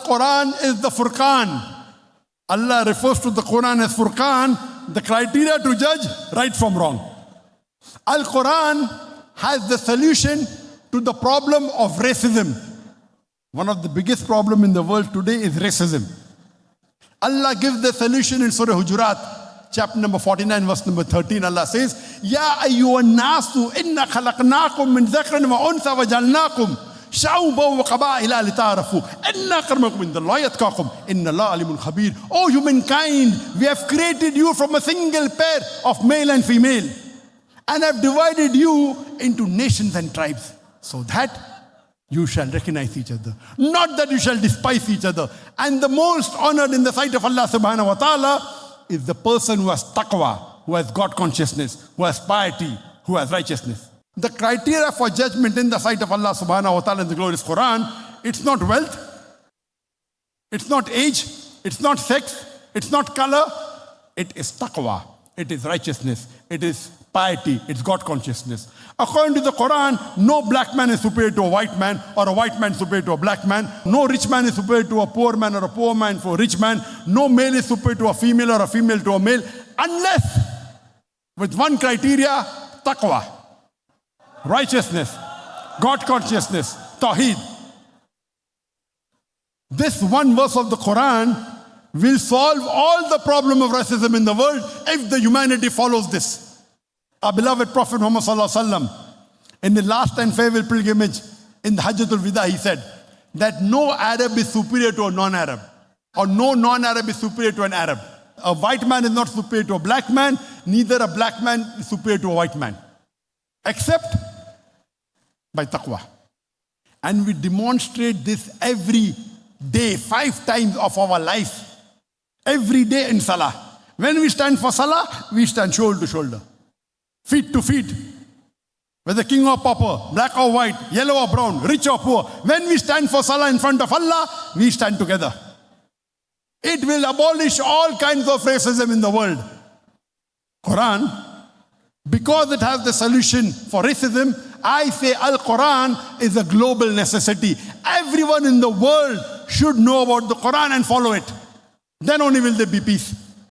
Al-Quran is the Furqan. Allah refers to the Quran as Furqan, the criteria to judge right from wrong. Al-Quran has the solution to the problem of racism. One of the biggest problems in the world today is racism. Allah gives the solution in Surah Hujurat, chapter number 49, verse number 13. Allah says, Ya ayyuhan nasu inna khalaqnakum min dhakrin wa untha wa jalnakum sha'uban wa qaba'ila lita'arafu inna akramakum indallahi atqakum inna Allaha alimun khabir. O humankind, we have created you from a single pair of male and female and have divided you into nations and tribes so that you shall recognize each other, not that you shall despise each other. And the most honored in the sight of Allah subhanahu wa ta'ala is the person who has taqwa, who has God consciousness, who has piety, who has righteousness. The criteria for judgment in the sight of Allah subhanahu wa ta'ala in the glorious Quran, it's not wealth, it's not age, it's not sex, it's not color, it is taqwa, it is righteousness, it is piety, it's God consciousness. According to the Quran, no black man is superior to a white man or a white man is superior to a black man. No rich man is superior to a poor man or a poor man to a rich man. No male is superior to a female or a female to a male, unless with one criteria, taqwa, righteousness, God consciousness, tawheed. This one verse of the Quran will solve all the problem of racism in the world if the humanity follows this. Our beloved Prophet Muhammad sallallahu alaihi wasallam, in the last and farewell pilgrimage in the Hajjatul Wida, he said that no Arab is superior to a non-Arab, or no non-Arab is superior to an Arab. A white man is not superior to a black man, neither a black man is superior to a white man, except by taqwa. And we demonstrate this every day, 5 times of our life, every day in Salah. When we stand for Salah, we stand shoulder to shoulder, feet to feet, whether king or pauper, black or white, yellow or brown, rich or poor. When we stand for Salah in front of Allah, we stand together. It will abolish all kinds of racism in the world. Quran, because it has the solution for racism, I say Al-Quran is a global necessity. Everyone in the world should know about the Quran and follow it. Then only will there be peace.